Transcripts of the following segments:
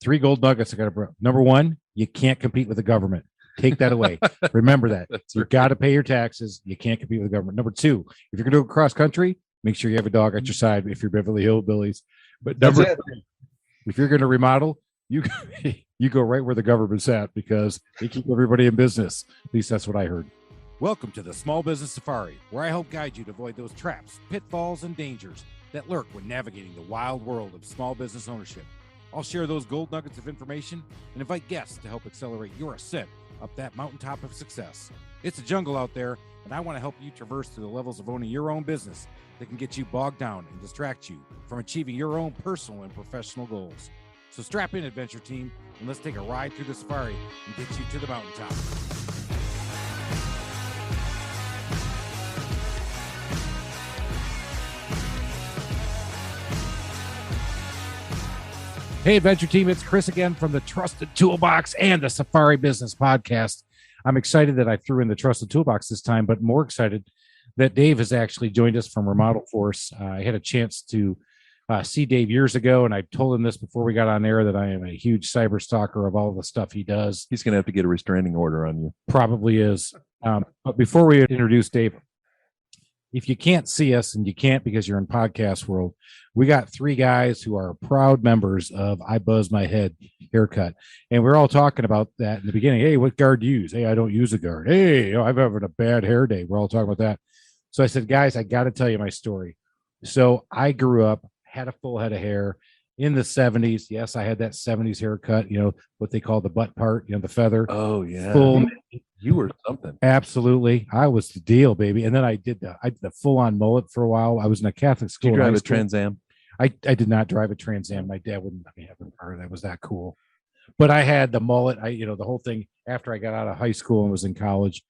Three gold nuggets I got to. Number one, you can't compete with the government. Take that away. Remember that. You got to pay your taxes. You can't compete with the government. Number two, if you're going to go cross country, make sure you have a dog at your side if you're Beverly Hillbillies. But number three, if you're going to remodel, you go right where the government's at because they keep everybody in business. At least that's what I heard. Welcome to the Small Business Safari, where I help guide you to avoid those traps, pitfalls, and dangers that lurk when navigating the wild world of small business ownership. I'll share those gold nuggets of information and invite guests to help accelerate your ascent up that mountaintop of success. It's a jungle out there, and I want to help you traverse through the levels of owning your own business that can get you bogged down and distract you from achieving your own personal and professional goals. So strap in, adventure team, and let's take a ride through the safari and get you to the mountaintop. Hey, adventure team, it's Chris again from the Trusted Toolbox and the Safari Business Podcast. I'm excited that I threw in the Trusted Toolbox this time, but more excited that Dave has actually joined us from Remodel Force. I had a chance to see Dave years ago, and I told him this before we got on air that I am a huge cyber stalker of all the stuff he does. He's going to have to get a restraining order on you. Probably is. But before we introduce Dave, if you can't see us, and you can't because you're in podcast world, we got three guys who are proud members of I Buzz My Head Haircut. And we're all talking about that in the beginning. Hey, what guard do you use? Hey, I don't use a guard. Hey, I'm having a bad hair day. We're all talking about that. So I said, guys, I got to tell you my story. So I grew up, had a full head of hair in the 70s. Yes, I had that 70s haircut, what they call the butt part, the feather. Oh, yeah. Full. You were something. Absolutely. I was the deal, baby. And then I did the full-on mullet for a while. I was in a Catholic school. Did you drive a Trans Am? I did not drive a Trans Am. My dad wouldn't let me have a car. That was that cool. But I had the mullet. The whole thing after I got out of high school and was in college.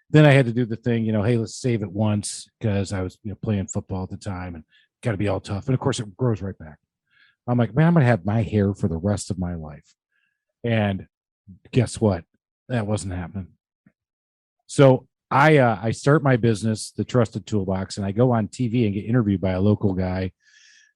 Then I had to do the thing, hey, let's save it once because I was playing football at the time and got to be all tough. And of course, it grows right back. I'm like, man, I'm going to have my hair for the rest of my life. And guess what? That wasn't happening. So I start my business, the Trusted Toolbox, and I go on TV and get interviewed by a local guy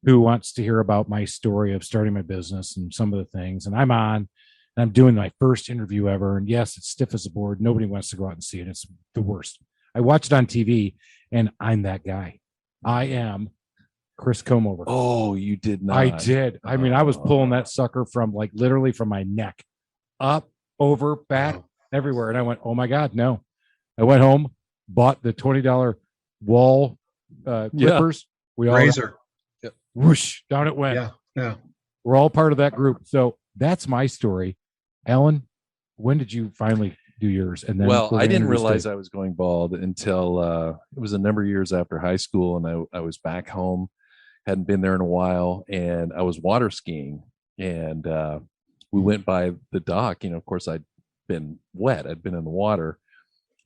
who wants to hear about my story of starting my business and some of the things. And I'm on, and I'm doing my first interview ever. And yes, it's stiff as a board. Nobody wants to go out and see it. It's the worst. I watch it on TV, and I'm that guy. I am Chris Comover. Oh, you did not. I did. I mean, I was pulling that sucker from literally from my neck up, over, back, everywhere. And I went, oh my God, no. I went home, bought the $20 wall clippers. We all razor. Whoosh, down it went. Yeah. We're all part of that group. So that's my story. Alan, when did you finally do yours? And then I didn't realize I was going bald until it was a number of years after high school, and I was back home, hadn't been there in a while, and I was water skiing, and we went by the dock. Of course, I'd been wet. I'd been in the water.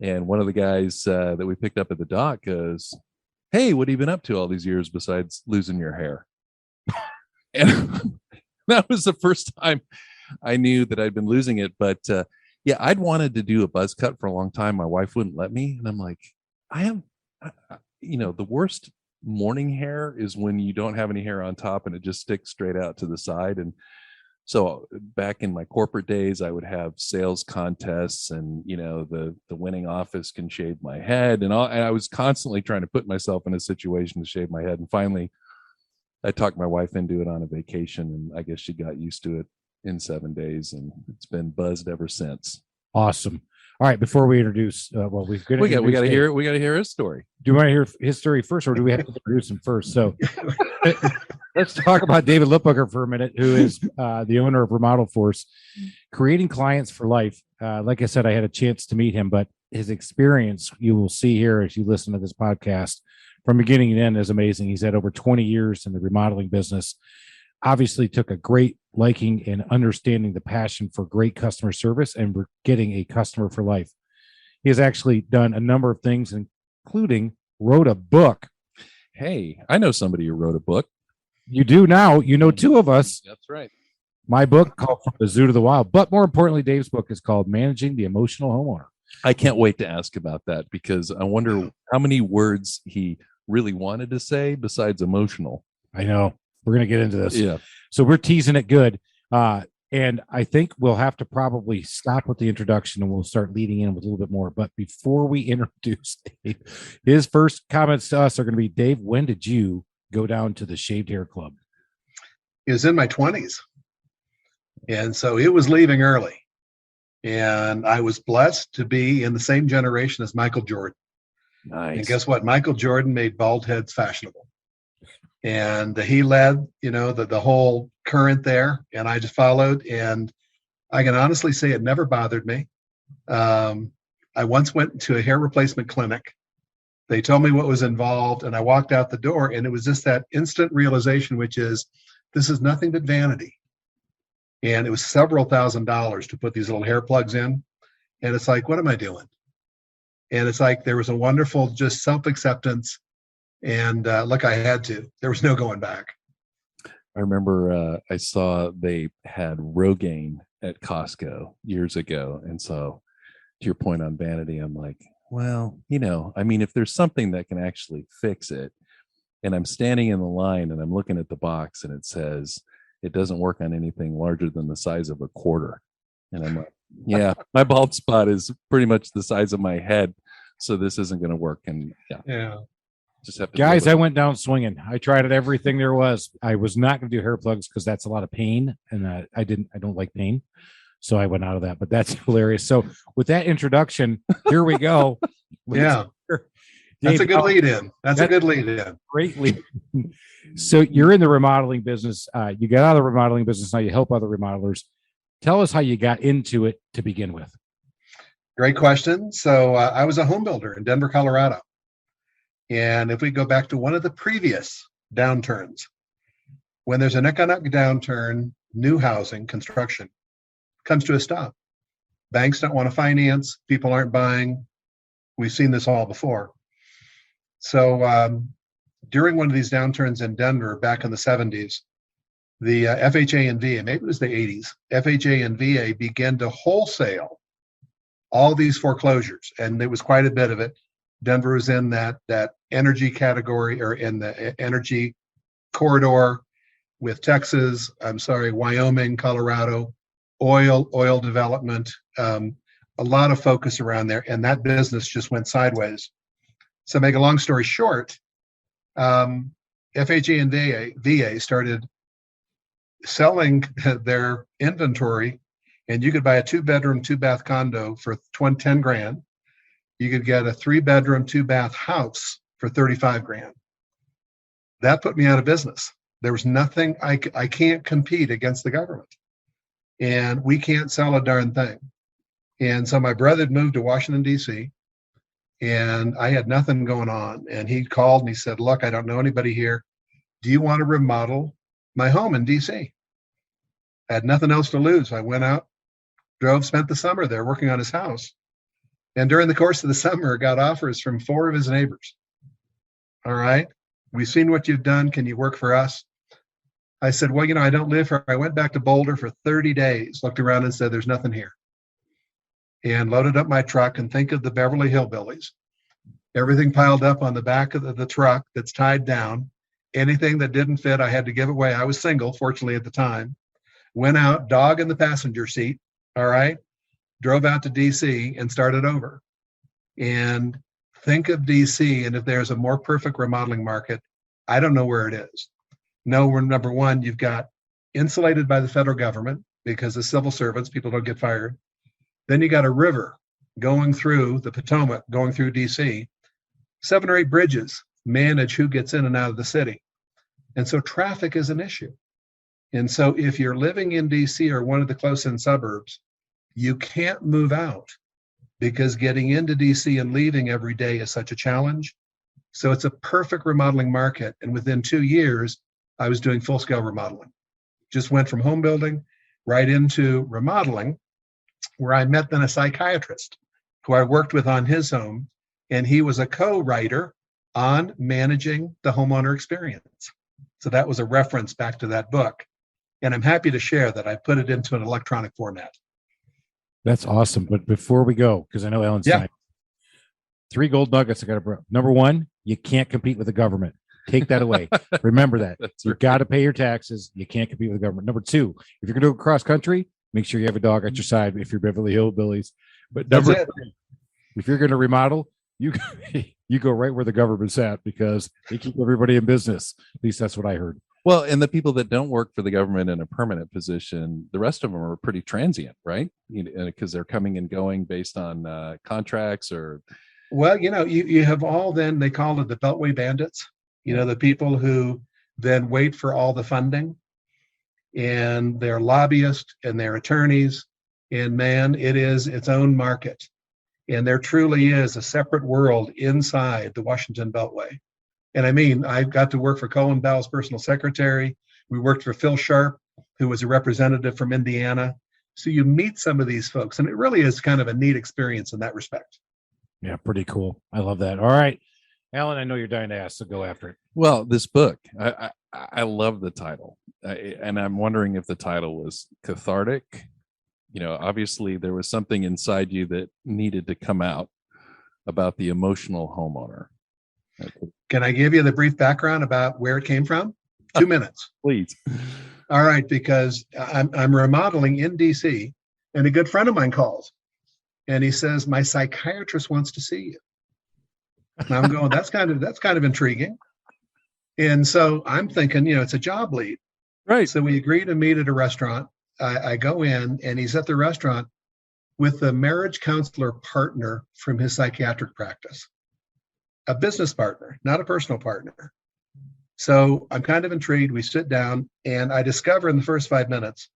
And one of the guys that we picked up at the dock goes, hey, what have you been up to all these years besides losing your hair? And that was the first time I knew that I'd been losing it. But I'd wanted to do a buzz cut for a long time. My wife wouldn't let me. And I'm like, the worst morning hair is when you don't have any hair on top and it just sticks straight out to the side. And so back in my corporate days, I would have sales contests and, the winning office can shave my head and I was constantly trying to put myself in a situation to shave my head. And finally, I talked my wife into it on a vacation, and I guess she got used to it in 7 days, and it's been buzzed ever since. Awesome. All right. Before we introduce, we got to hear his story. Do you want to hear his story first, or do we have to introduce him first? So let's talk about David Lupberger for a minute, who is the owner of Remodel Force, creating clients for life. Like I said, I had a chance to meet him, but his experience, you will see here as you listen to this podcast from beginning to end, is amazing. He's had over 20 years in the remodeling business. Obviously took a great liking in understanding the passion for great customer service and getting a customer for life. He has actually done a number of things, including wrote a book. Hey, I know somebody who wrote a book. You do now. You know two of us. That's right. My book called From the Zoo to the Wild. But more importantly, Dave's book is called Managing the Emotional Homeowner. I can't wait to ask about that because I wonder how many words he really wanted to say besides emotional. I know. We're going to get into this. Yeah. So we're teasing it good. And I think we'll have to probably stop with the introduction and we'll start leading in with a little bit more. But before we introduce Dave, his first comments to us are going to be, Dave, when did you go down to the Shaved Hair Club? It was in my 20s. And so it was leaving early. And I was blessed to be in the same generation as Michael Jordan. Nice. And guess what? Michael Jordan made bald heads fashionable. And he led, the whole current there. And I just followed. And I can honestly say it never bothered me. I once went to a hair replacement clinic. They told me what was involved. And I walked out the door. And it was just that instant realization, which is, this is nothing but vanity. And it was several $1,000s to put these little hair plugs in. And it's like, what am I doing? And it's like, there was a wonderful just self-acceptance. And look, I had to. There was no going back. I remember I saw they had Rogaine at Costco years ago. And so to your point on vanity, I'm like, well, if there's something that can actually fix it, and I'm standing in the line and I'm looking at the box and it says, it doesn't work on anything larger than the size of a quarter. And I'm like, yeah, my bald spot is pretty much the size of my head. So this isn't going to work. And Yeah. Just have to. Guys, I went down swinging. I tried it, everything there was. I was not going to do hair plugs because that's a lot of pain. And I don't like pain. So I went out of that, but that's hilarious. So with that introduction, here we go. Yeah. That's a good lead in. That's a good lead in. Great lead. So you're in the remodeling business. You got out of the remodeling business. Now you help other remodelers. Tell us how you got into it to begin with. Great question. So I was a home builder in Denver, Colorado. And if we go back to one of the previous downturns, when there's an economic downturn, new housing construction comes to a stop. Banks don't want to finance. People aren't buying. We've seen this all before. So during one of these downturns in Denver back in the 70s, the FHA and VA, maybe it was the 80s, FHA and VA began to wholesale all these foreclosures. And there was quite a bit of it. Denver was in that energy category, or in the energy corridor with Texas, Wyoming, Colorado, oil development, a lot of focus around there. And that business just went sideways. So make a long story short, FHA and VA started selling their inventory, and you could buy a 2-bedroom, 2-bath condo for $10 grand. You could get a 3-bedroom, 2-bath house for $35 grand. That put me out of business. There was nothing, I can't compete against the government, and we can't sell a darn thing. And so my brother had moved to Washington, D.C., and I had nothing going on. And he called and he said, look, I don't know anybody here. Do you want to remodel my home in DC? I had nothing else to lose. I went out, drove, spent the summer there working on his house. And during the course of the summer, got offers from 4 of his neighbors. All right, we've seen what you've done. Can you work for us? I said, well, I don't live here. I went back to Boulder for 30 days, looked around and said, there's nothing here. And loaded up my truck, and think of the Beverly Hillbillies. Everything piled up on the back of the truck that's tied down. Anything that didn't fit, I had to give away. I was single, fortunately, at the time. Went out, dog in the passenger seat, all right? Drove out to DC and started over. And think of DC, and if there's a more perfect remodeling market, I don't know where it is. No, we're number one, you've got insulated by the federal government because the civil servants, people don't get fired. Then you got a river going through the Potomac, going through DC, 7 or 8 bridges manage who gets in and out of the city. And so traffic is an issue. And so if you're living in DC or one of the close-in suburbs, you can't move out because getting into DC and leaving every day is such a challenge. So it's a perfect remodeling market. And within 2 years, I was doing full-scale remodeling. Just went from home building right into remodeling, where I met then a psychiatrist who I worked with on his home, and he was a co-writer on managing the homeowner experience. So that was a reference back to that book. And I'm happy to share that I put it into an electronic format. That's awesome. But before we go, because I know Ellen's Yeah. time, 3 gold nuggets I got to bring. Number 1, you can't compete with the government. Take that away. Remember that. That's You've right. got to pay your taxes. You can't compete with the government. Number two, if you're going to go cross country, make sure you have a dog at your side if you're Beverly Hillbillies. But That's number it. three, if you're going to remodel, you you go right where the government's at because they keep everybody in business. At least that's what I heard. Well, and the people that don't work for the government in a permanent position, the rest of them are pretty transient, right? Because they're coming and going based on contracts or. Well, you have all then, they call it the Beltway bandits, the people who then wait for all the funding, and they're lobbyists and they're attorneys. And man, it is its own market. And there truly is a separate world inside the Washington Beltway. And I mean, I got to work for Colin Bowell's personal secretary. We worked for Phil Sharp, who was a representative from Indiana. So you meet some of these folks, and it really is kind of a neat experience in that respect. Yeah, pretty cool. I love that. All right, Alan, I know you're dying to ask, so go after it. Well, this book, I love the title, and I'm wondering if the title was cathartic. Obviously there was something inside you that needed to come out about the emotional homeowner. Can I give you the brief background about where it came from? 2 minutes. Please. All right, because I'm remodeling in DC, and a good friend of mine calls, and he says, my psychiatrist wants to see you. And I'm going, that's kind of intriguing. And so I'm thinking, it's a job lead. Right. So we agree to meet at a restaurant. I go in, and he's at the restaurant with the marriage counselor partner from his psychiatric practice, a business partner, not a personal partner. So I'm kind of intrigued. We sit down, and I discover in the first 5 minutes,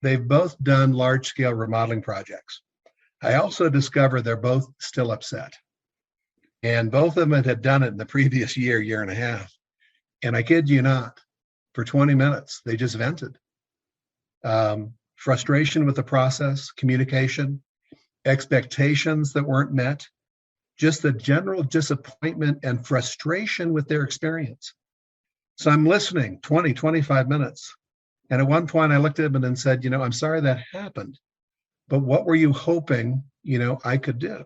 they've both done large-scale remodeling projects. I also discover they're both still upset. And both of them had done it in the previous year and a half. And I kid you not, for 20 minutes, they just vented. Frustration with the process, communication, expectations that weren't met, just the general disappointment and frustration with their experience. So I'm listening 20, 25 minutes. And at one point I looked at them and said, I'm sorry that happened, but what were you hoping, I could do?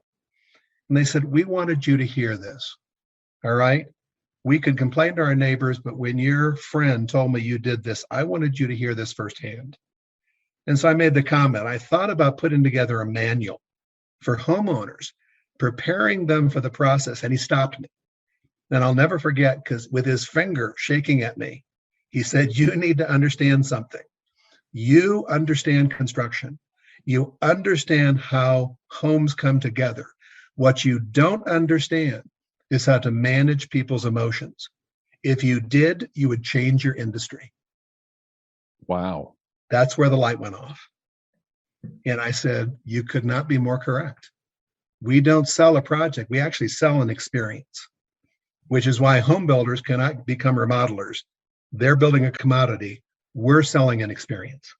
And they said, we wanted you to hear this. All right. We could complain to our neighbors, but when your friend told me you did this, I wanted you to hear this firsthand. And so I made the comment, I thought about putting together a manual for homeowners, preparing them for the process. And he stopped me. And I'll never forget, because with his finger shaking at me, he said, you need to understand something. You understand construction. You understand how homes come together. What you don't understand is how to manage people's emotions. If you did, you would change your industry. Wow. That's where the light went off. And I said, you could not be more correct. We don't sell a project. We actually sell an experience, which is why home builders cannot become remodelers. They're building a commodity. We're selling an experience.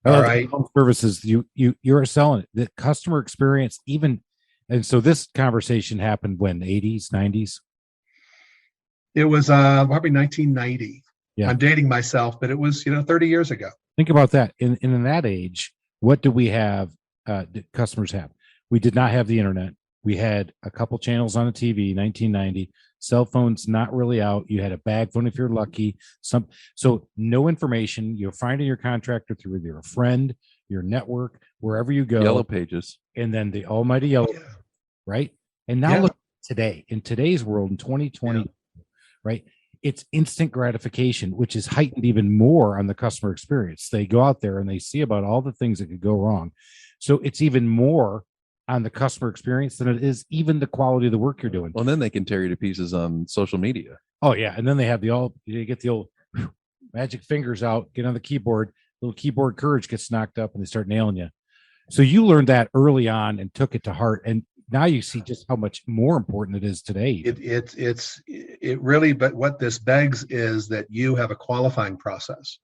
All right. Home services, you're selling it. The customer experience, even. And so this conversation happened when, 80s, 90s? It was probably 1990. Yeah. I'm dating myself, but it was, 30 years ago. Think about that. In that age, what do we have? Did customers have? We did not have the internet. We had a couple channels on the TV, 1990. Cell phones not really out. You had a bag phone if you're lucky. So no information. You're finding your contractor through either a friend, your network, wherever you go. Yellow Pages. And then the almighty yellow, right? And now look today, in today's world, in 2020, right? It's instant gratification, which is heightened even more on the customer experience. They go out there and they see about all the things that could go wrong. So it's even more on the customer experience than it is even the quality of the work you're doing. Well, then they can tear you to pieces on social media. Oh yeah. And then they have you get the old magic fingers out, get on the keyboard, little keyboard courage gets knocked up and they start nailing you. So you learned that early on and took it to heart. And now you see just how much more important it is today. It really, but what this begs is that you have a qualifying process,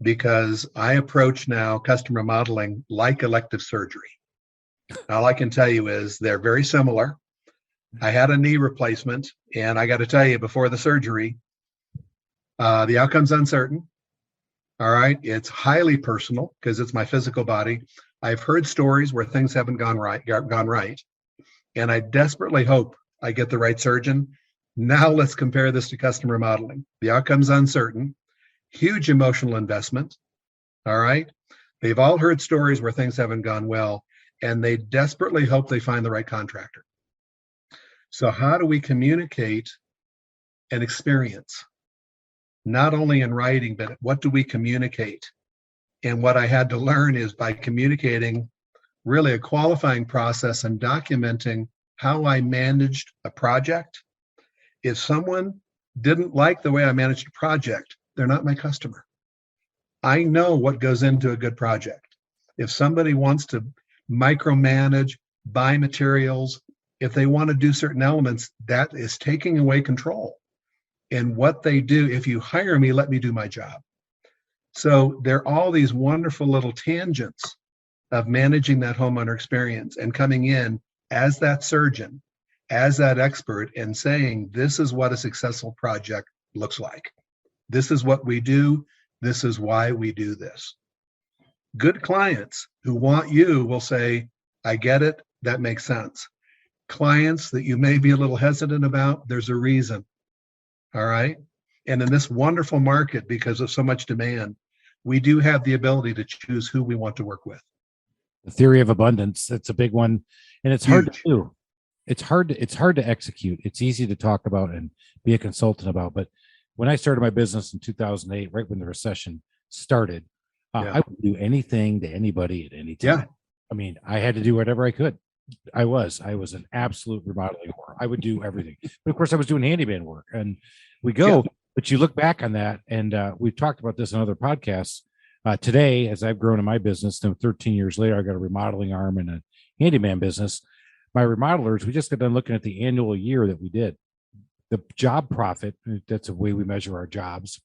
because I approach now customer modeling like elective surgery. All I can tell you is they're very similar. I had a knee replacement, and I got to tell you, before the surgery, the outcome's uncertain. All right. It's highly personal because it's my physical body. I've heard stories where things haven't gone right. And I desperately hope I get the right surgeon. Now let's compare this to custom remodeling. The outcome's uncertain, huge emotional investment. All right. They've all heard stories where things haven't gone well, and they desperately hope they find the right contractor. So how do we communicate an experience? Not only in writing, but what do we communicate? And what I had to learn is by communicating really a qualifying process and documenting how I managed a project. If someone didn't like the way I managed a project, they're not my customer. I know what goes into a good project. If somebody wants to micromanage, buy materials, if they want to do certain elements, that is taking away control. And what they do, if you hire me, let me do my job. So there are all these wonderful little tangents of managing that homeowner experience and coming in as that surgeon, as that expert, and saying, this is what a successful project looks like. This is what we do. This is why we do this. Good clients who want you will say, I get it. That makes sense. Clients that you may be a little hesitant about, there's a reason. All right. And in this wonderful market, because of so much demand, we do have the ability to choose who we want to work with. The theory of abundance, that's a big one. And it's hard Huge. to do. It's hard to execute. It's easy to talk about and be a consultant about. But when I started my business in 2008, right when the recession started, I would do anything to anybody at any time. Yeah. I mean, I had to do whatever I could. I was an absolute remodeling whore. I would do everything. But of course, I was doing handyman work. And we go, but you look back on that, and we've talked about this in other podcasts. Today, as I've grown in my business, 13 years later, I got a remodeling arm and a handyman business. My remodelers, we just got done looking at the annual year that we did. The job profit, that's the way we measure our jobs.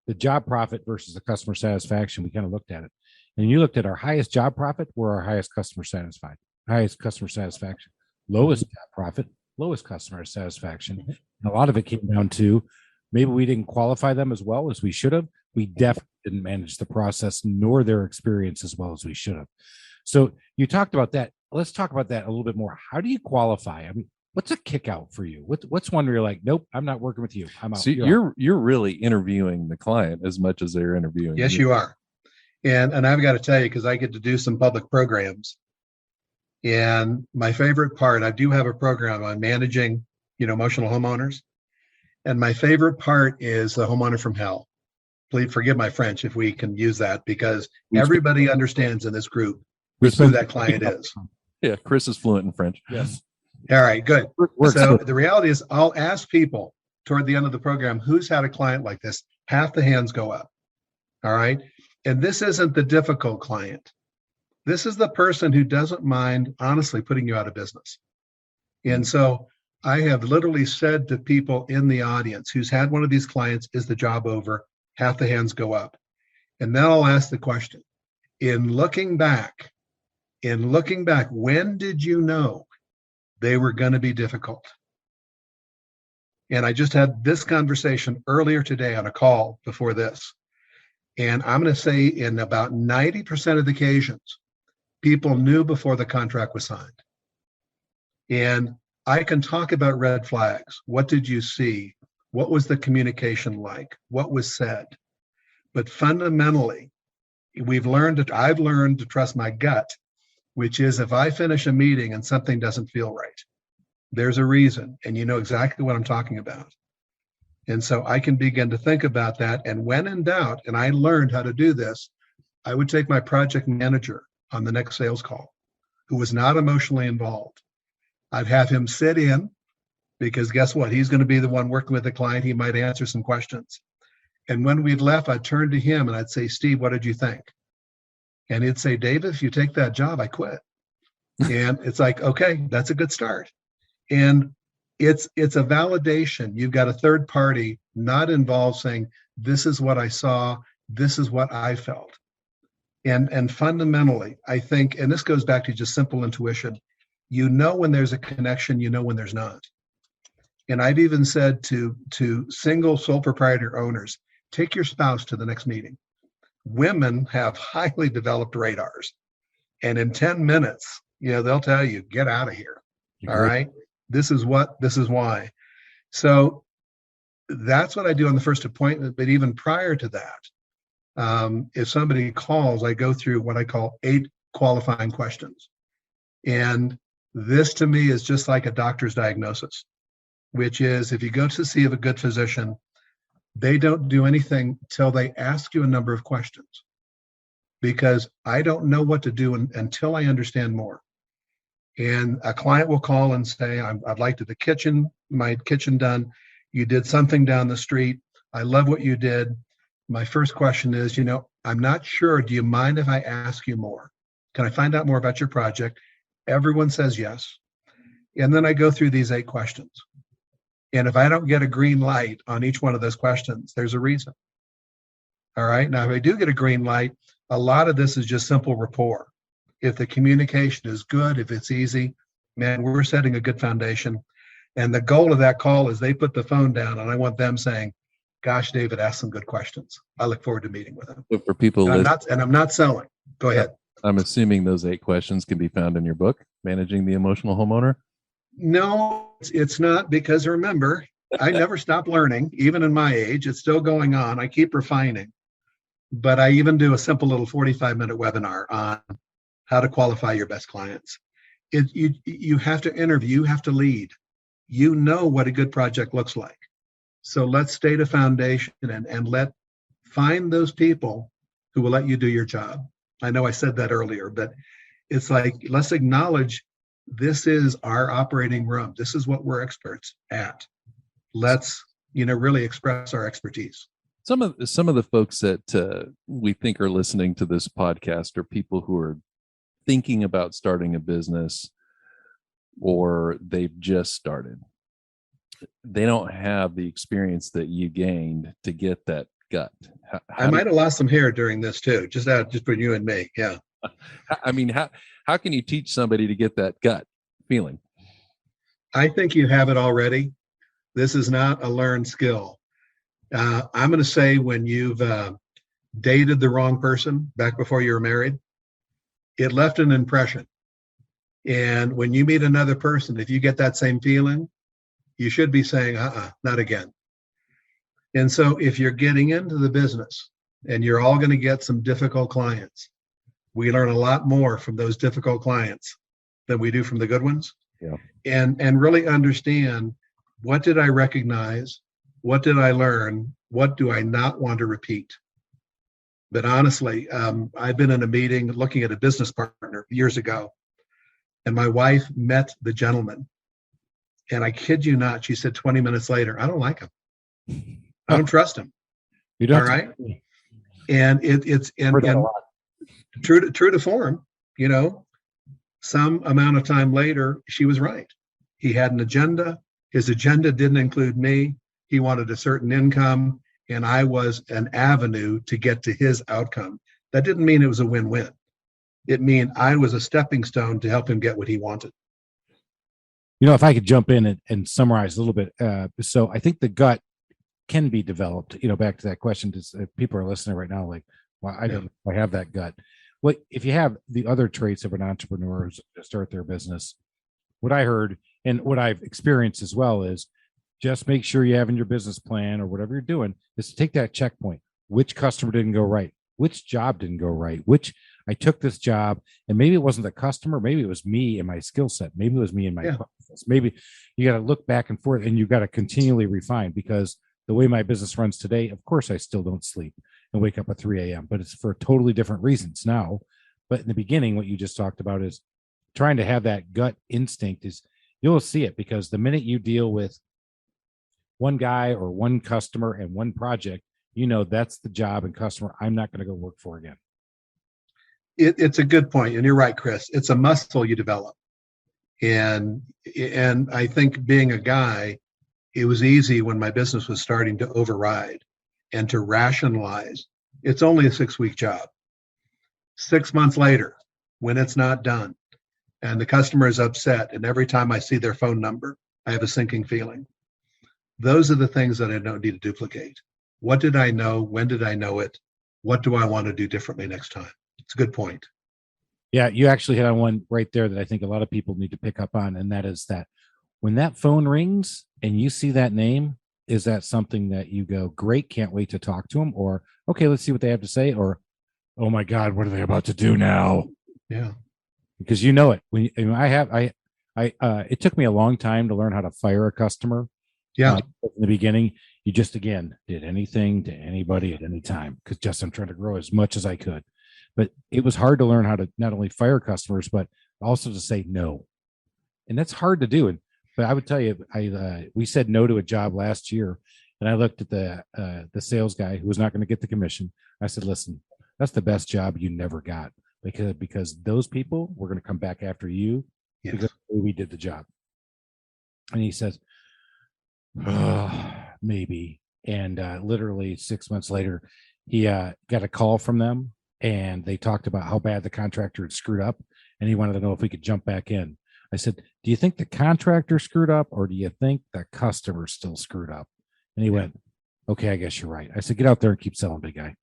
The job profit versus the customer satisfaction, we kind of looked at it. And you looked at our highest job profit, we're our highest customer satisfaction. Lowest job profit, lowest customer satisfaction. And a lot of it came down to maybe we didn't qualify them as well as we should have. We definitely didn't manage the process nor their experience as well as we should have. So you talked about that. Let's talk about that a little bit more. How do you qualify? I mean, what's a kick out for you? What's one where you're like, nope, I'm not working with you. I'm out. So you're really interviewing the client as much as they're interviewing Yes, you are. And I've got to tell you, because I get to do some public programs. And my favorite part, I do have a program on managing, emotional homeowners. And my favorite part is the homeowner from hell. Please forgive my French if we can use that, because everybody understands in this group who that client is. Yeah, Chris is fluent in French. Yes. All right, good. So the reality is I'll ask people toward the end of the program, who's had a client like this? Half the hands go up. All right. And this isn't the difficult client. This is the person who doesn't mind, honestly, putting you out of business. And so I have literally said to people in the audience who's had one of these clients, is the job over? Half the hands go up. And then I'll ask the question, in looking back, when did you know they were going to be difficult? And I just had this conversation earlier today on a call before this. And I'm going to say in about 90% of the occasions, people knew before the contract was signed. And I can talk about red flags. What did you see? What was the communication like? What was said? But fundamentally, I've learned to trust my gut, which is if I finish a meeting and something doesn't feel right, there's a reason, and you know exactly what I'm talking about. And so I can begin to think about that. And when in doubt, and I learned how to do this, I would take my project manager on the next sales call, who was not emotionally involved. I'd have him sit in, because guess what? He's going to be the one working with the client. He might answer some questions. And when we'd left, I'd turn to him and I'd say, Steve, what did you think? And he'd say, David, if you take that job, I quit. And it's like, okay, that's a good start. And it's a validation. You've got a third party not involved saying, this is what I saw, this is what I felt. And fundamentally, I think, and this goes back to just simple intuition, you know when there's a connection, you know when there's not. And I've even said to single sole proprietor owners, take your spouse to the next meeting. Women have highly developed radars. And in 10 minutes, they'll tell you, get out of here. All right. This is why. So that's what I do on the first appointment. But even prior to that, if somebody calls, I go through what I call 8 qualifying questions. And this to me is just like a doctor's diagnosis, which is if you go to see a good physician, they don't do anything till they ask you a number of questions, because I don't know what to do until I understand more. And a client will call and say, I'd like my kitchen done. You did something down the street. I love what you did. My first question is, I'm not sure. Do you mind if I ask you more? Can I find out more about your project? Everyone says yes. And then I go through these 8 questions. And if I don't get a green light on each one of those questions, there's a reason. All right. Now, if I do get a green light, a lot of this is just simple rapport. If the communication is good, if it's easy, man, we're setting a good foundation. And the goal of that call is they put the phone down and I want them saying, gosh, David asked some good questions. I look forward to meeting with him. But for people, I'm not selling. Go ahead. I'm assuming those 8 questions can be found in your book, Managing the Emotional Homeowner. No, it's not, because remember, I never stop learning, even in my age. It's still going on. I keep refining. But I even do a simple little 45-minute webinar on how to qualify your best clients. You have to interview, you have to lead. You know what a good project looks like. So let's state a foundation and find those people who will let you do your job. I know I said that earlier, but it's like, let's acknowledge this is our operating room. This is what we're experts at. Let's, really express our expertise. Some of the folks that we think are listening to this podcast are people who are thinking about starting a business, or they've just started. They don't have the experience that you gained to get that gut. I might have lost some hair during this too, just for you and me. Yeah. I mean, how can you teach somebody to get that gut feeling? I think you have it already. This is not a learned skill. I'm going to say when you've dated the wrong person back before you were married, it left an impression. And when you meet another person, if you get that same feeling, you should be saying, not again. And so if you're getting into the business and you're all going to get some difficult clients, we learn a lot more from those difficult clients than we do from the good ones. Yeah. And really understand, what did I recognize? What did I learn? What do I not want to repeat? But honestly, I've been in a meeting looking at a business partner years ago, and my wife met the gentleman. And I kid you not, she said 20 minutes later, I don't like him. I don't trust him. You don't. All right. And it's true to form, some amount of time later, she was right. He had an agenda. His agenda didn't include me. He wanted a certain income, and I was an avenue to get to his outcome. That didn't mean it was a win-win. It meant I was a stepping stone to help him get what he wanted. If I could jump in and summarize a little bit. So I think the gut can be developed, back to that question. People are listening right now, like, well, I don't know if I have that gut. Well, if you have the other traits of an entrepreneur who's going to start their business, what I heard and what I've experienced as well is just make sure you have in your business plan or whatever you're doing is to take that checkpoint. Which customer didn't go right? Which job didn't go right? I took this job and maybe it wasn't the customer. Maybe it was me and my skill set. Maybe it was me and my process. Maybe you got to look back and forth and you got to continually refine, because the way my business runs today, of course, I still don't sleep and wake up at 3 a.m., but it's for totally different reasons now. But in the beginning, what you just talked about is trying to have that gut instinct. Is you'll see it, because the minute you deal with one guy or one customer and one project, that's the job and customer I'm not going to go work for again. It's a good point, and you're right, Chris. It's a muscle you develop, and I think being a guy, it was easy when my business was starting to override and to rationalize. It's only a 6-week job. 6 months later, when it's not done, and the customer is upset, and every time I see their phone number, I have a sinking feeling. Those are the things that I don't need to duplicate. What did I know? When did I know it? What do I want to do differently next time? It's a good point. Yeah, you actually hit on one right there that I think a lot of people need to pick up on, and that is that when that phone rings and you see that name, is that something that you go, great, can't wait to talk to them? Or, okay, let's see what they have to say. Or, oh my God, what are they about to do now? Yeah. Because you know it. It took me a long time to learn how to fire a customer. Yeah. In the beginning, you just, again, did anything to anybody at any time because just I'm trying to grow as much as I could. But it was hard to learn how to not only fire customers, but also to say no. And that's hard to do. But I would tell you, we said no to a job last year, and I looked at the sales guy who was not going to get the commission. I said, listen, that's the best job you never got because those people were going to come back after you because we did the job. And he says, maybe. And literally 6 months later, he got a call from them, and they talked about how bad the contractor had screwed up, and he wanted to know if we could jump back in. I said, do you think the contractor screwed up, or do you think the customer still screwed up? And he went, okay, I guess you're right. I said, get out there and keep selling, big guy.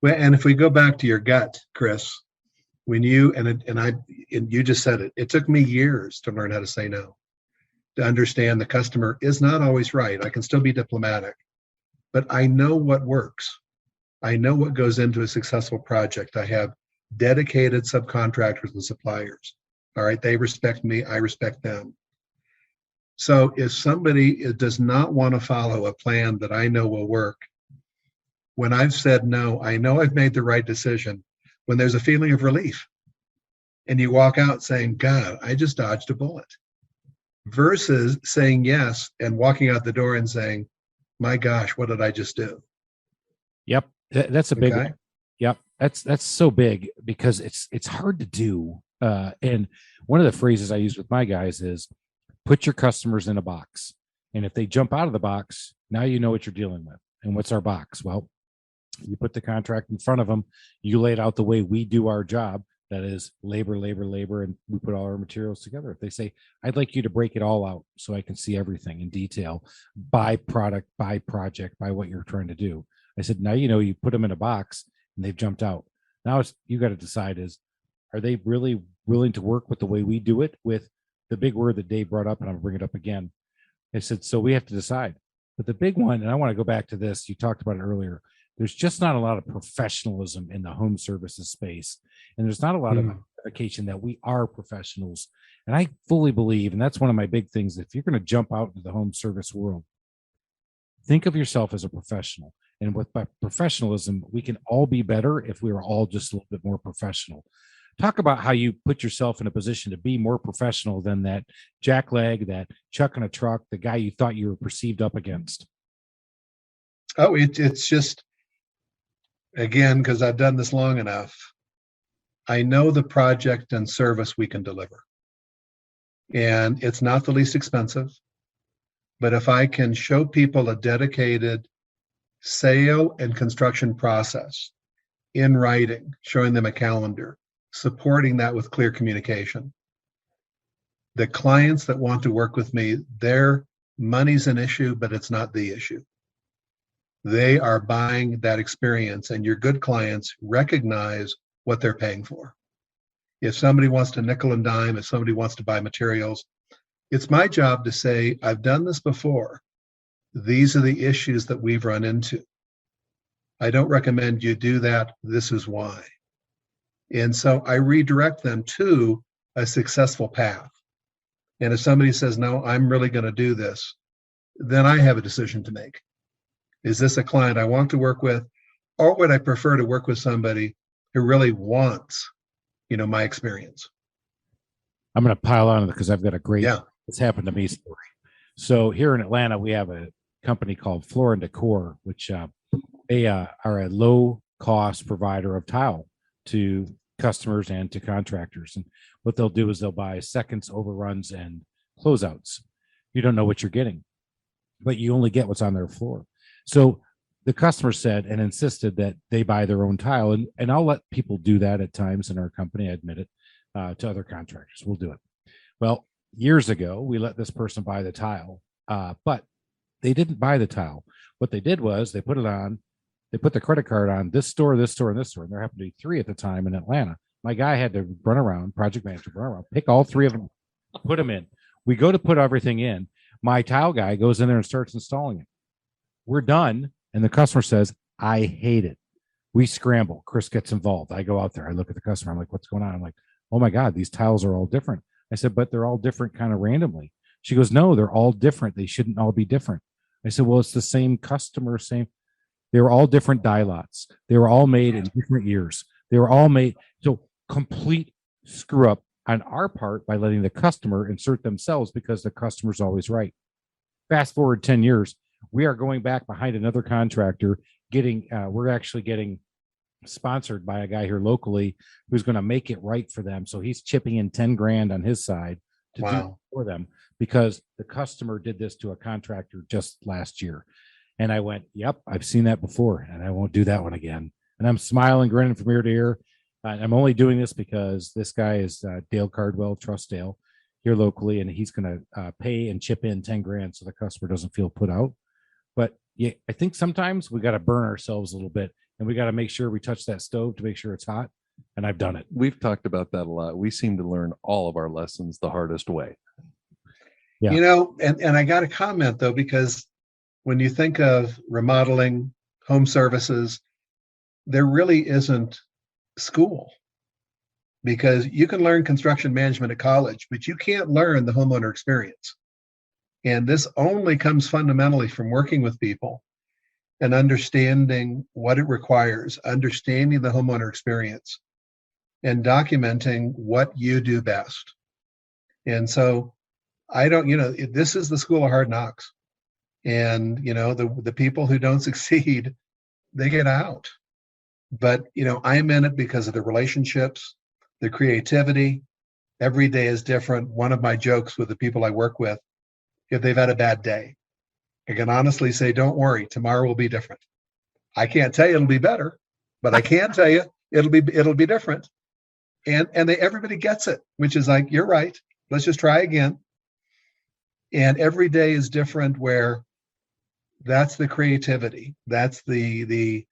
Well, and if we go back to your gut, Chris, when you you just said it, it took me years to learn how to say no, to understand the customer is not always right. I can still be diplomatic, but I know what works. I know what goes into a successful project. I have dedicated subcontractors and suppliers. All right, they respect me, I respect them. So if somebody does not want to follow a plan that I know will work, when I've said no, I know I've made the right decision. When there's a feeling of relief and you walk out saying, God, I just dodged a bullet, versus saying yes and walking out the door and saying, my gosh, what did I just do? Yep. That's a big one. Yep. That's so big because it's hard to do. And one of the phrases I use with my guys is put your customers in a box. And if they jump out of the box, now you know what you're dealing with. And what's our box? Well, you put the contract in front of them, you lay it out the way we do our job. That is labor, and we put all our materials together. If they say, I'd like you to break it all out so I can see everything in detail, by product, by project, by what you're trying to do. I said, now, you put them in a box and they've jumped out. Now you got to decide are they really willing to work with the way we do it, with the big word that Dave brought up, and I'm going to bring it up again. I said, so we have to decide. But the big one, and I want to go back to this, you talked about it earlier, there's just not a lot of professionalism in the home services space. And there's not a lot of identification that we are professionals. And I fully believe, and that's one of my big things, if you're going to jump out into the home service world, think of yourself as a professional. And with professionalism, we can all be better if we were all just a little bit more professional. Talk about how you put yourself in a position to be more professional than that jackleg, that chuck in a truck, the guy you thought you were perceived up against. Oh, it's just, again, because I've done this long enough, I know the project and service we can deliver. And it's not the least expensive. But if I can show people a dedicated sale and construction process in writing, showing them a calendar, supporting that with clear communication, the clients that want to work with me, their money's an issue, but it's not the issue. They are buying that experience, and your good clients recognize what they're paying for. If somebody wants to nickel and dime, if somebody wants to buy materials, it's my job to say, I've done this before. These are the issues that we've run into. I don't recommend you do that. This is why. And so I redirect them to a successful path. And if somebody says, no, I'm really going to do this, then I have a decision to make. Is this a client I want to work with, or would I prefer to work with somebody who really wants, my experience? I'm going to pile on because I've got a great, this happened to me story. So here in Atlanta, we have a company called Floor and Decor, which they are a low cost provider of tile to customers and to contractors. And what they'll do is they'll buy seconds, overruns, and closeouts. You don't know what you're getting, but you only get what's on their floor. So the customer said and insisted that they buy their own tile. And I'll let people do that at times in our company, I admit it, to other contractors. We'll do it. Well, years ago, we let this person buy the tile, but they didn't buy the tile. What they did was they put it on, they put the credit card on this store, this store, and this store. And there happened to be 3 at the time in Atlanta. My guy had to run around, project manager, run around, pick all 3 of them, put them in. We go to put everything in. My tile guy goes in there and starts installing it. We're done. And the customer says, I hate it. We scramble. Chris gets involved. I go out there. I look at the customer. I'm like, what's going on? I'm like, oh my God, these tiles are all different. I said, but they're all different kind of randomly. She goes, no, they're all different. They shouldn't all be different. I said, well, it's the same customer, same. They were all different die lots. They were all made in different years. They were all made. So complete screw up on our part by letting the customer insert themselves because the customer's always right. Fast forward 10 years, we are going back behind another contractor we're actually getting sponsored by a guy here locally who's going to make it right for them. So he's chipping in 10 grand on his side to do for them because the customer did this to a contractor just last year. And I went, yep, I've seen that before and I won't do that one again. And I'm smiling, grinning from ear to ear. I'm only doing this because this guy is Dale Cardwell, Trustdale here locally, and he's going to pay and chip in 10 grand so the customer doesn't feel put out. But yeah, I think sometimes we got to burn ourselves a little bit and we got to make sure we touch that stove to make sure it's hot. And I've done it. We've talked about that a lot. We seem to learn all of our lessons the hardest way. Yeah. You know, and I got a comment though, because when you think of remodeling, home services, there really isn't school, because you can learn construction management at college, but you can't learn the homeowner experience. And this only comes fundamentally from working with people and understanding what it requires, understanding the homeowner experience, and documenting what you do best. And so this is the school of hard knocks. And, the people who don't succeed, they get out. But, I'm in it because of the relationships, the creativity. Every day is different. One of my jokes with the people I work with, if they've had a bad day, I can honestly say, don't worry, tomorrow will be different. I can't tell you it'll be better, but I can tell you it'll be different. And everybody gets it, which is like, you're right. Let's just try again. And every day is different, where that's the creativity. That's the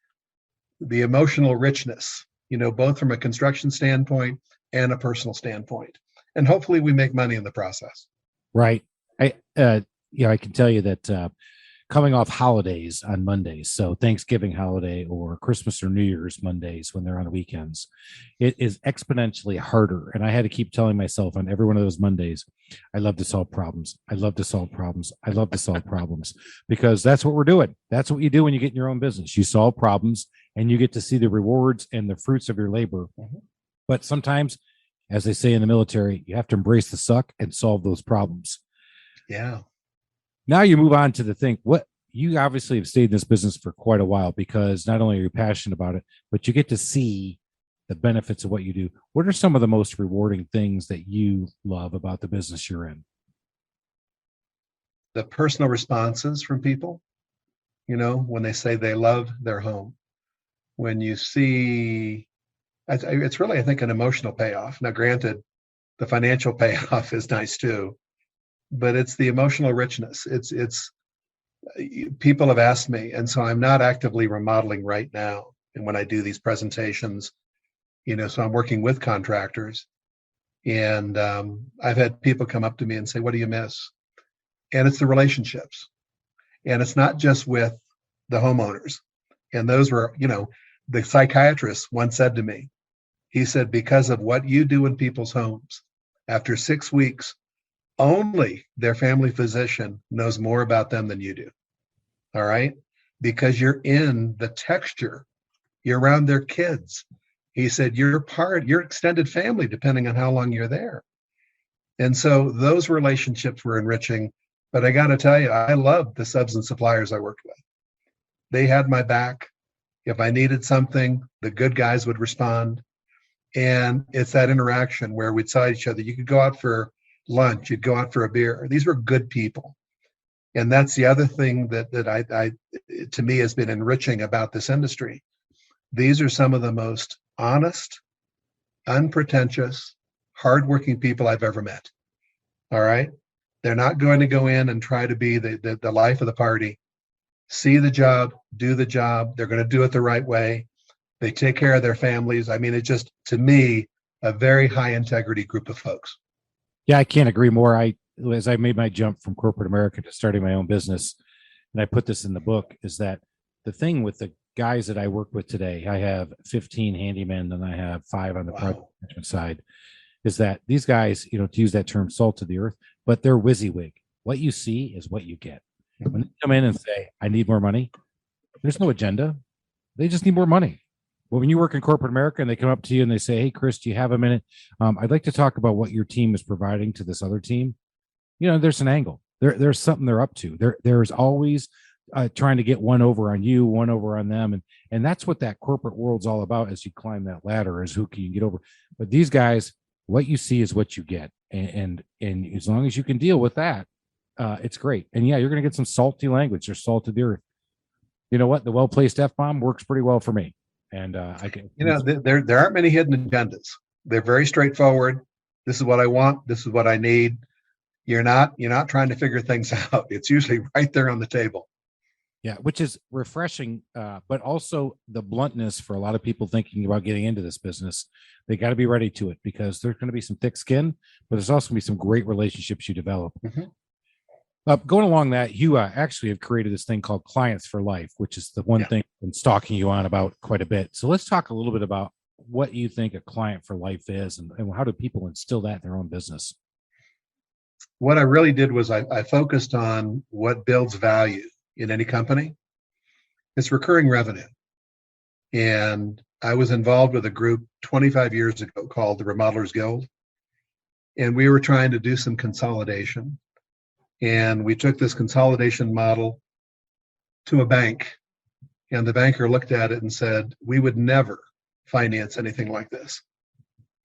emotional richness, both from a construction standpoint and a personal standpoint. And hopefully we make money in the process. Right. I can tell you that coming off holidays on Mondays, so Thanksgiving holiday or Christmas or New Year's Mondays when they're on the weekends, it is exponentially harder. And I had to keep telling myself on every one of those Mondays, I love to solve problems. I love to solve problems. I love to solve problems, because that's what we're doing. That's what you do when you get in your own business. You solve problems and you get to see the rewards and the fruits of your labor. Mm-hmm. But sometimes, as they say in the military, you have to embrace the suck and solve those problems. Yeah. Now you move on to the thing. What you obviously have stayed in this business for quite a while, because not only are you passionate about it, but you get to see the benefits of what you do. What are some of the most rewarding things that you love about the business you're in? The personal responses from people, when they say they love their home, when you see, it's really, I think, an emotional payoff. Now, granted, the financial payoff is nice too, but it's the emotional richness. It's people have asked me, and so I'm not actively remodeling right now. And when I do these presentations, so I'm working with contractors, and I've had people come up to me and say, what do you miss? And it's the relationships. And it's not just with the homeowners. And those were, the psychiatrist once said to me, he said, because of what you do in people's homes, after 6 weeks, only their family physician knows more about them than you do. All right. Because you're in the texture, you're around their kids. He said, you're your extended family, depending on how long you're there. And so those relationships were enriching. But I got to tell you, I loved the subs and suppliers I worked with. They had my back. If I needed something, the good guys would respond. And it's that interaction where we'd saw each other. You could go out for lunch, you'd go out for a beer. These were good people. And that's the other thing that I to me has been enriching about this industry. These are some of the most honest, unpretentious, hardworking people I've ever met. All right. They're not going to go in and try to be the life of the party. See the job, do the job. They're going to do it the right way. They take care of their families. I mean, it's just, to me, a very high integrity group of folks. Yeah, I can't agree more. as I made my jump from corporate America to starting my own business, and I put this in the book, is that the thing with the guys that I work with today, I have 15 handymen and I have 5 on the project management side, is that these guys, to use that term, salt of the earth, but they're WYSIWYG. What you see is what you get. When they come in and say, I need more money, there's no agenda. They just need more money. Well, when you work in corporate America and they come up to you and they say, hey, Chris, do you have a minute? I'd like to talk about what your team is providing to this other team. There's an angle. There's something they're up to. There's always trying to get one over on you, one over on them. And that's what that corporate world's all about as you climb that ladder, is who can you get over. But these guys, what you see is what you get. And as long as you can deal with that, it's great. And yeah, you're going to get some salty language or salt of the earth. You know what? The well-placed F-bomb works pretty well for me. And I can, there aren't many hidden agendas. They're very straightforward. This is what I want. This is what I need. You're not trying to figure things out. It's usually right there on the table. Yeah, which is refreshing, but also the bluntness for a lot of people thinking about getting into this business. They got to be ready to it, because there's going to be some thick skin, but there's also going to be some great relationships you develop. Mm-hmm. Going along that, you actually have created this thing called Clients for Life, which is the one thing I've been stalking you on about quite a bit. So let's talk a little bit about what you think a client for life is, and how do people instill that in their own business? What I really did was I focused on what builds value in any company. It's recurring revenue. And I was involved with a group 25 years ago called the Remodelers Guild. And we were trying to do some consolidation. And we took this consolidation model to a bank. And the banker looked at it and said, we would never finance anything like this.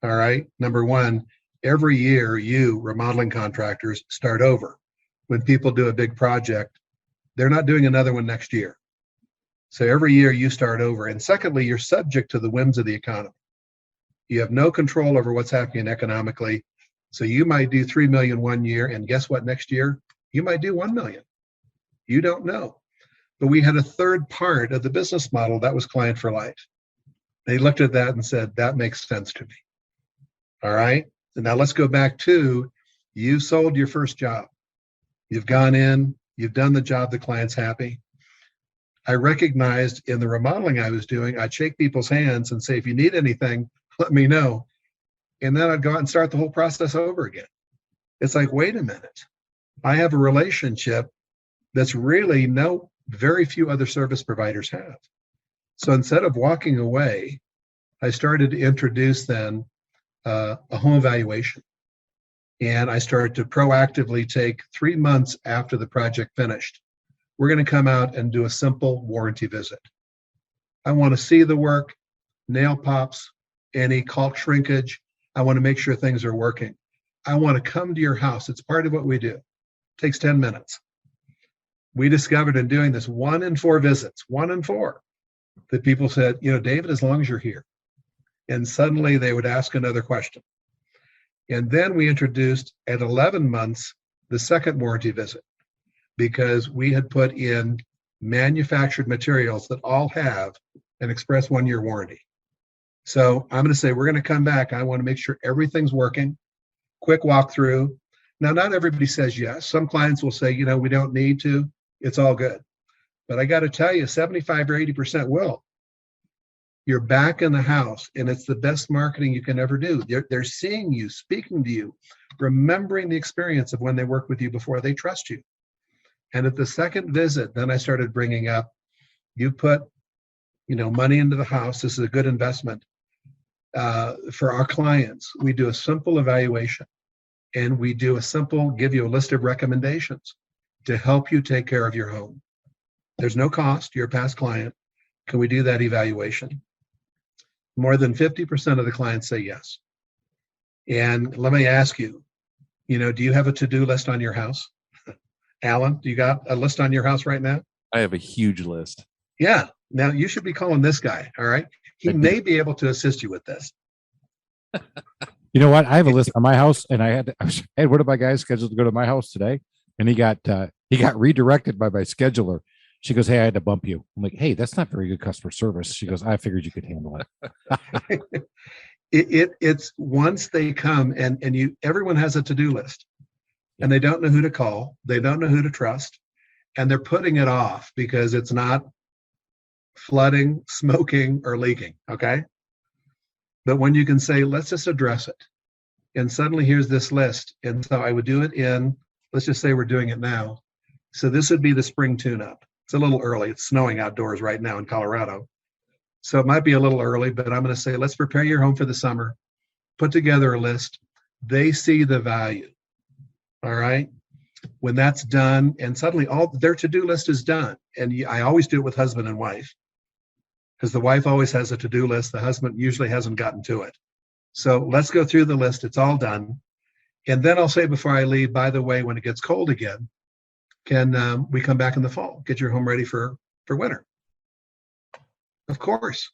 All right. Number one, every year you remodeling contractors start over. When people do a big project, they're not doing another one next year. So every year you start over. And secondly, you're subject to the whims of the economy. You have no control over what's happening economically. So you might do 3 million one year, and guess what? Next year, you might do 1 million. You don't know. But we had a third part of the business model that was client for life. They looked at that and said, that makes sense to me. All right. And now let's go back to, you sold your first job. You've gone in, you've done the job, the client's happy. I recognized in the remodeling I was doing, I'd shake people's hands and say, if you need anything, let me know. And then I'd go out and start the whole process over again. It's like, wait a minute. I have a relationship that's really very few other service providers have. So instead of walking away, I started to introduce then a home evaluation. And I started to proactively take 3 months after the project finished. We're going to come out and do a simple warranty visit. I want to see the work, nail pops, any caulk shrinkage. I want to make sure things are working. I want to come to your house. It's part of what we do. It takes 10 minutes. We discovered in doing this 1 in 4 visits, 1 in 4, that people said, David, as long as you're here. And suddenly they would ask another question. And then we introduced at 11 months, the second warranty visit, because we had put in manufactured materials that all have an express 1-year warranty. So I'm going to say, we're going to come back. I want to make sure everything's working. Quick walkthrough. Now, not everybody says yes. Some clients will say, we don't need to. It's all good. But I got to tell you, 75 or 80% will. You're back in the house, and it's the best marketing you can ever do. They're seeing you, speaking to you, remembering the experience of when they worked with you before. They trust you. And at the second visit, then I started bringing up, you put, money into the house. This is a good investment. For our clients, we do a simple evaluation, and we do give you a list of recommendations to help you take care of your home. There's no cost. You're a past client. Can we do that evaluation? More than 50% of the clients say yes. And let me ask you, do you have a to-do list on your house? Alan, do you got a list on your house right now? I have a huge list. Yeah. Now you should be calling this guy. All right. He may be able to assist you with this. You know what? I have a list on my house, and I had one of my guys scheduled to go to my house today, and he got redirected by my scheduler. She goes, hey, I had to bump you. I'm like, hey, that's not very good customer service. She goes, I figured you could handle it. It's once they come and everyone has a to-do list. and they don't know who to call. They don't know who to trust, and they're putting it off because it's not flooding, smoking, or leaking. Okay. But when you can say, let's just address it. And suddenly here's this list. And so I would do it in, let's just say we're doing it now. So this would be the spring tune-up. It's a little early. It's snowing outdoors right now in Colorado. So it might be a little early, but I'm going to say, let's prepare your home for the summer. Put together a list. They see the value. All right. When that's done, and suddenly all their to-do list is done. And I always do it with husband and wife, because the wife always has a to-do list. The husband usually hasn't gotten to it. So let's go through the list. It's all done. And then I'll say before I leave, by the way, when it gets cold again, can we come back in the fall, get your home ready for winter? Of course.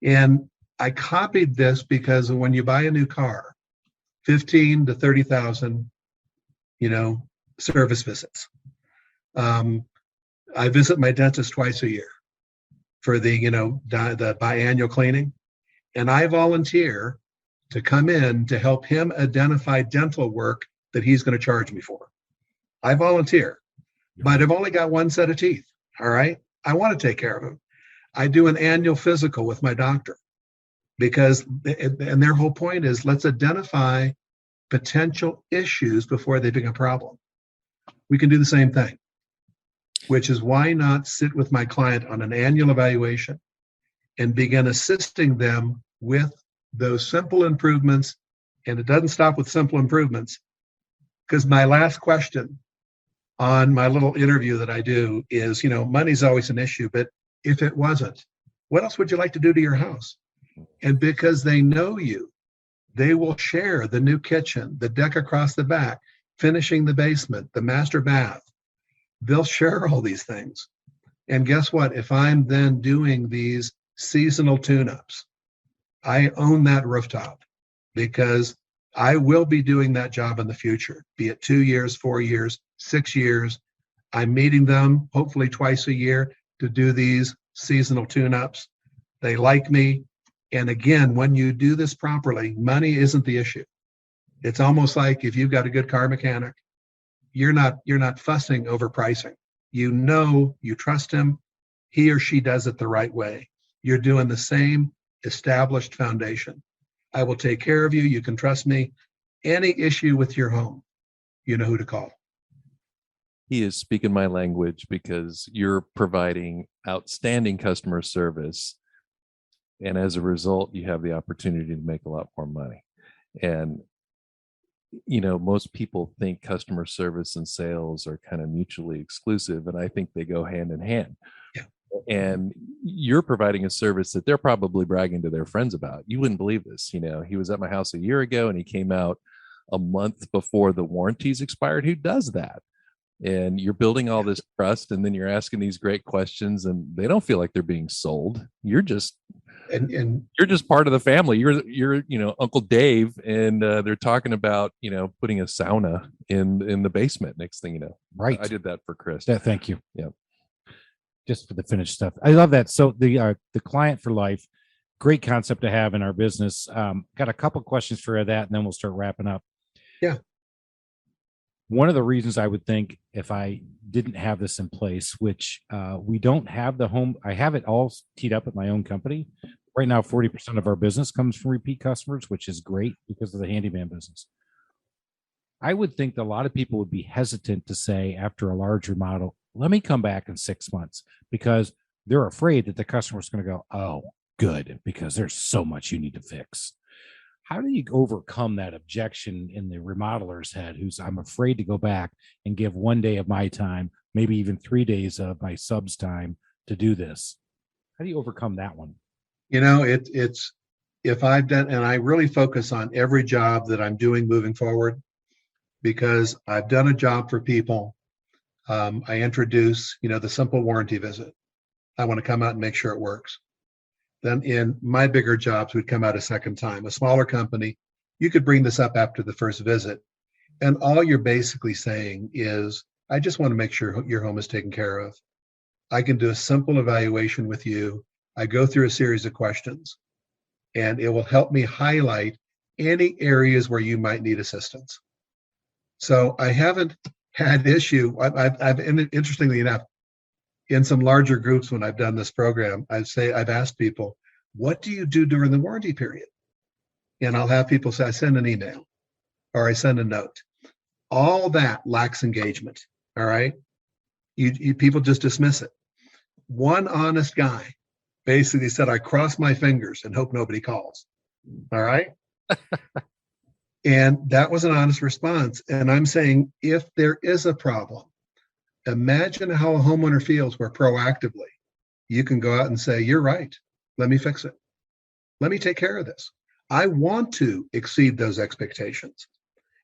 And I copied this because when you buy a new car, 15 to 30,000, service visits. I visit my dentist twice a year for the biannual cleaning. And I volunteer to come in to help him identify dental work that he's going to charge me for. I volunteer, but I've only got one set of teeth. All right. I want to take care of him. I do an annual physical with my doctor because, and their whole point is, let's identify potential issues before they become a problem. We can do the same thing, which is why not sit with my client on an annual evaluation and begin assisting them with those simple improvements. And it doesn't stop with simple improvements, because my last question on my little interview that I do is, money's always an issue, but if it wasn't, what else would you like to do to your house? And because they know you, they will share the new kitchen, the deck across the back, finishing the basement, the master bath. They'll share all these things. And guess what? If I'm then doing these seasonal tune-ups, I own that rooftop, because I will be doing that job in the future, be it 2 years, 4 years, 6 years. I'm meeting them hopefully twice a year to do these seasonal tune-ups. They like me. And again, when you do this properly, money isn't the issue. It's almost like if you've got a good car mechanic, you're not fussing over pricing. You trust him. He or she does it the right way. You're doing the same established foundation. I will take care of you. You can trust me. Any issue with your home, you know who to call. He is speaking my language, because you're providing outstanding customer service. And as a result, you have the opportunity to make a lot more money. And, most people think customer service and sales are kind of mutually exclusive. And I think they go hand in hand. Yeah. And you're providing a service that they're probably bragging to their friends about. You wouldn't believe this. He was at my house a year ago and he came out a month before the warranties expired. Who does that? And you're building all this trust, and then you're asking these great questions, and they don't feel like they're being sold. You're just you're just part of the family. You're Uncle Dave, and they're talking about putting a sauna in the basement. Next thing you know, Right. I did that for Chris. Yeah, thank you. Yeah. Just for the finished stuff. I love that. So the client for life, great concept to have in our business. Got a couple questions for that, and then we'll start wrapping up. Yeah. One of the reasons I would think, if I didn't have this in place, which we don't have the home, I have it all teed up at my own company. Right now, 40% of our business comes from repeat customers, which is great because of the handyman business. I would think that a lot of people would be hesitant to say, after a large remodel, let me come back in 6 months, because they're afraid that the customer's going to go, oh, good, because there's so much you need to fix. How do you overcome that objection in the remodeler's head, who's, I'm afraid to go back and give 1 day of my time, maybe even 3 days of my sub's time to do this? How do you overcome that one? It's if I've done, and I really focus on every job that I'm doing moving forward, because I've done a job for people. I introduce, the simple warranty visit. I want to come out and make sure it works. Then in my bigger jobs, we'd come out a second time. A smaller company, you could bring this up after the first visit. And all you're basically saying is, I just want to make sure your home is taken care of. I can do a simple evaluation with you. I go through a series of questions, and it will help me highlight any areas where you might need assistance. So I haven't had issue. Interestingly enough, in some larger groups when I've done this program, I've asked people, what do you do during the warranty period? And I'll have people say, I send an email or I send a note. All that lacks engagement. All right. You people just dismiss it. One honest guy basically said, I cross my fingers and hope nobody calls. All right. And that was an honest response. And I'm saying, if there is a problem, imagine how a homeowner feels where proactively you can go out and say, you're right. Let me fix it. Let me take care of this. I want to exceed those expectations.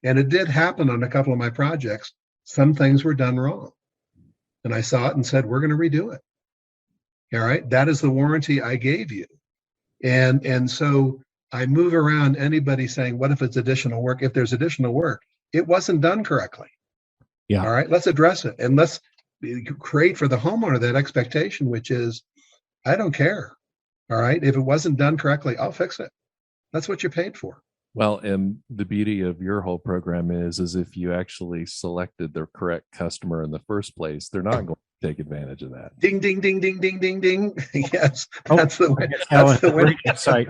And it did happen on a couple of my projects. Some things were done wrong. And I saw it and said, we're going to redo it. All right. That is the warranty I gave you. And so I move around anybody saying, what if it's additional work? If there's additional work, it wasn't done correctly. Yeah. All right. Let's address it. And let's create for the homeowner that expectation, which is, I don't care. All right. If it wasn't done correctly, I'll fix it. That's what you're paid for. Well, and the beauty of your whole program is if you actually selected the correct customer in the first place, they're not going to take advantage of that. Ding, ding, ding, ding, ding, ding, ding. Yes, Oh, that's the way. Alan, That's the great winning. insight.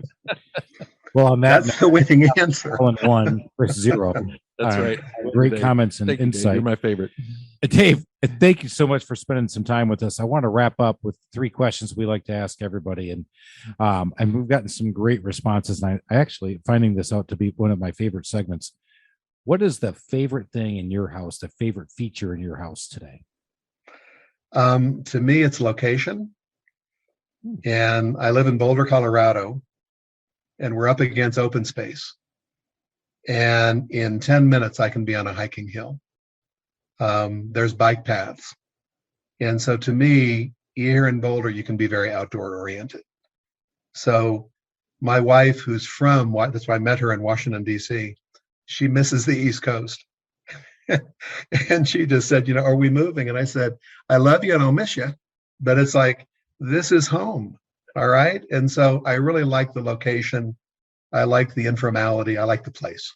Well, on that, That's the winning answer. Alan 1 versus 0. That's right. Great Dave. comments and Thank you, Dave. insight. You're my favorite. Dave, thank you so much for spending some time with us. I want to wrap up with 3 questions we like to ask everybody. And we've gotten some great responses. And I actually finding this out to be one of my favorite segments. What is the favorite thing in your house, the favorite feature in your house today? To me, it's location. And I live in Boulder, Colorado, and we're up against open space. And in 10 minutes, I can be on a hiking hill. There's bike paths. And so to me, here in Boulder, you can be very outdoor oriented. So my wife, who's from, that's why I met her in Washington, D.C., she misses the East Coast. And she just said, are we moving? And I said, I love you and I'll miss you. But it's like, this is home. All right. And so I really like the location. I like the informality. I like the place.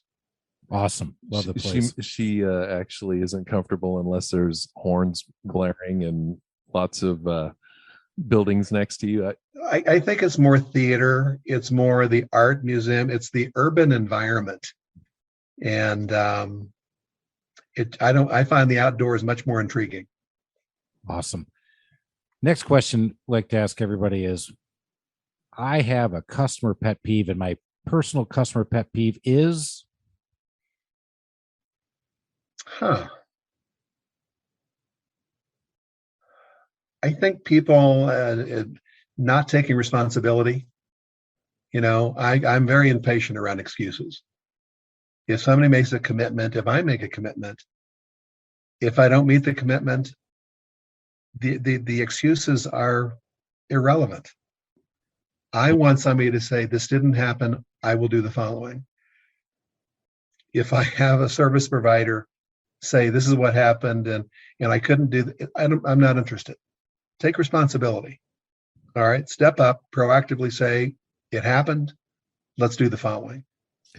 Awesome. Love the place. She actually isn't comfortable unless there's horns blaring and lots of buildings next to you. I think it's more theater. It's more the art museum. It's the urban environment. And I find the outdoors much more intriguing. Awesome. Next question I'd like to ask everybody is, I have a customer pet peeve, and my personal customer pet peeve is? I think people not taking responsibility. I'm very impatient around excuses. If somebody makes a commitment, if I make a commitment, if I don't meet the commitment, the excuses are irrelevant. I want somebody to say, this didn't happen, I will do the following. If I have a service provider say, this is what happened, and I couldn't do it, I'm not interested. Take responsibility. All right, step up, proactively say, it happened, let's do the following.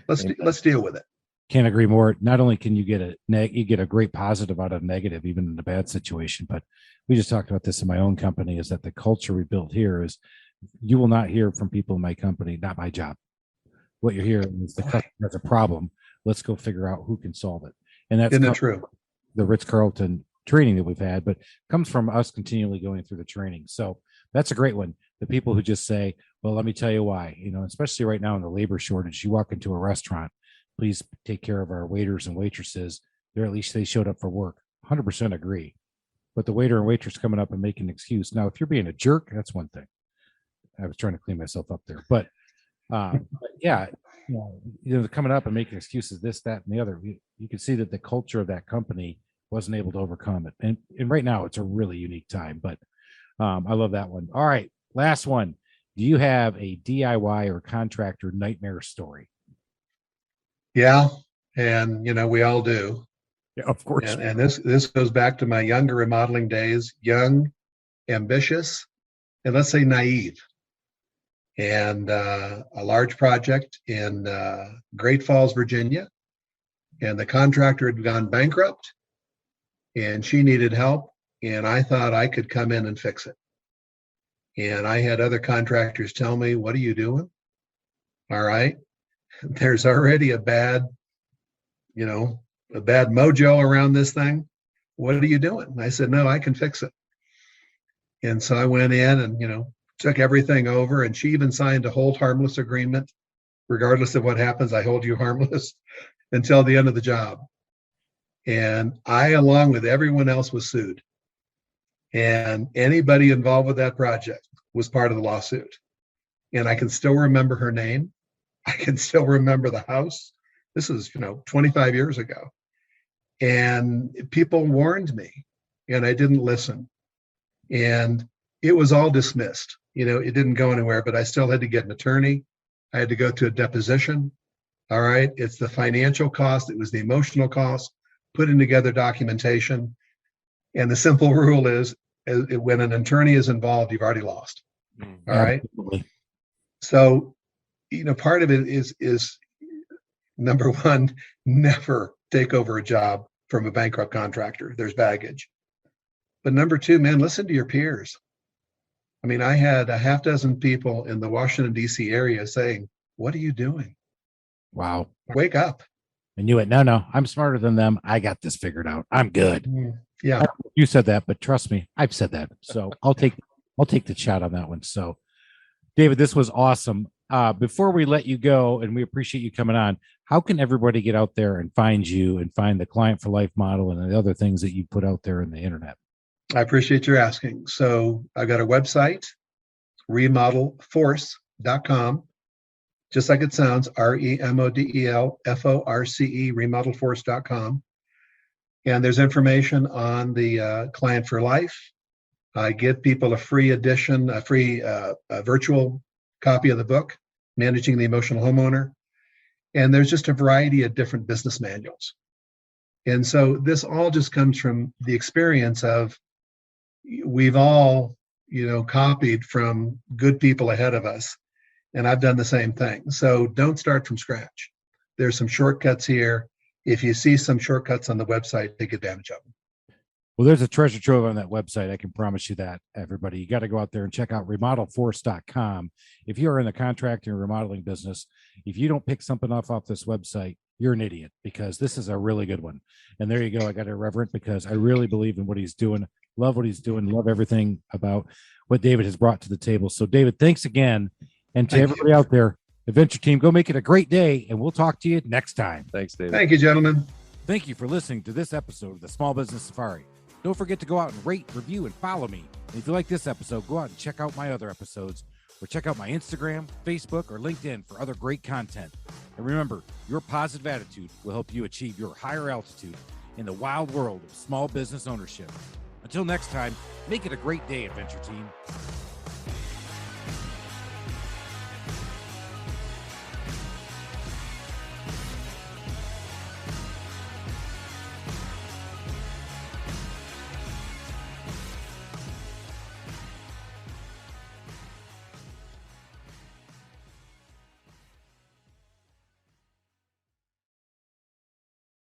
Let's deal with it. Can't agree more. Not only can you get a great positive out of negative, even in a bad situation, but we just talked about this in my own company, is that the culture we built here is, you will not hear from people in my company, not my job. What you're hearing is the customer has a problem. Let's go figure out who can solve it. And that's true. The Ritz-Carlton training that we've had, but comes from us continually going through the training. So that's a great one. The people who just say, well, let me tell you why, especially right now in the labor shortage, you walk into a restaurant, please take care of our waiters and waitresses. At least they showed up for work. 100% agree. But the waiter and waitress coming up and making an excuse. Now, if you're being a jerk, that's one thing. I was trying to clean myself up there, but yeah, coming up and making excuses, this, that, and the other. You can see that the culture of that company wasn't able to overcome it. And right now it's a really unique time, but I love that one. All right. Last one. Do you have a DIY or contractor nightmare story? Yeah. And, we all do. Yeah, of course. And this goes back to my younger remodeling days, young, ambitious, and let's say naive. And a large project in Great Falls, Virginia. and the contractor had gone bankrupt and she needed help. And I thought I could come in and fix it. And I had other contractors tell me, what are you doing? All right. There's already a bad mojo around this thing. What are you doing? And I said, no, I can fix it. And so I went in and, took everything over. And she even signed a hold harmless agreement. Regardless of what happens, I hold you harmless until the end of the job. And I, along with everyone else, was sued. And anybody involved with that project was part of the lawsuit. And I can still remember her name. I can still remember the house. This is, 25 years ago. And people warned me and I didn't listen. And it was all dismissed. It didn't go anywhere, but I still had to get an attorney. I had to go to a deposition. All right. It's the financial cost. It was the emotional cost, putting together documentation. And the simple rule is when an attorney is involved, you've already lost. All right. Absolutely. So, part of it is number one, never take over a job from a bankrupt contractor. There's baggage. But number two, man, listen to your peers. I mean, I had a half dozen people in the Washington, D.C. area saying, what are you doing? Wow. Wake up. And you went, no, I'm smarter than them. I got this figured out. I'm good. Yeah. You said that, but trust me, I've said that. So I'll take the shot on that one. So David, this was awesome. Before we let you go, and we appreciate you coming on, how can everybody get out there and find you and find the Client for Life model and the other things that you put out there in the internet? I appreciate your asking. So I've got a website, remodelforce.com, just like it sounds, REMODELFORCE, remodelforce.com. And there's information on the Client for Life. I give people a free edition, a free virtual copy of the book, Managing the Emotional Homeowner. And there's just a variety of different business manuals. And so this all just comes from the experience of we've all, copied from good people ahead of us. And I've done the same thing. So don't start from scratch. There's some shortcuts here. If you see some shortcuts on the website, take advantage of them. Well, there's a treasure trove on that website. I can promise you that, everybody. You got to go out there and check out remodelforce.com. If you're in the contracting and remodeling business, if you don't pick something off this website, you're an idiot, because this is a really good one. And there you go. I got irreverent because I really believe in what he's doing. Love what he's doing. Love everything about what David has brought to the table. So, David, thanks again. And to everybody out there, Adventure Team, go make it a great day, and we'll talk to you next time. Thanks, David. Thank you, gentlemen. Thank you for listening to this episode of the Small Business Safari. Don't forget to go out and rate, review, and follow me. And if you like this episode, go out and check out my other episodes, or check out my Instagram, Facebook, or LinkedIn for other great content. And remember, your positive attitude will help you achieve your higher altitude in the wild world of small business ownership. Until next time, make it a great day, Adventure Team.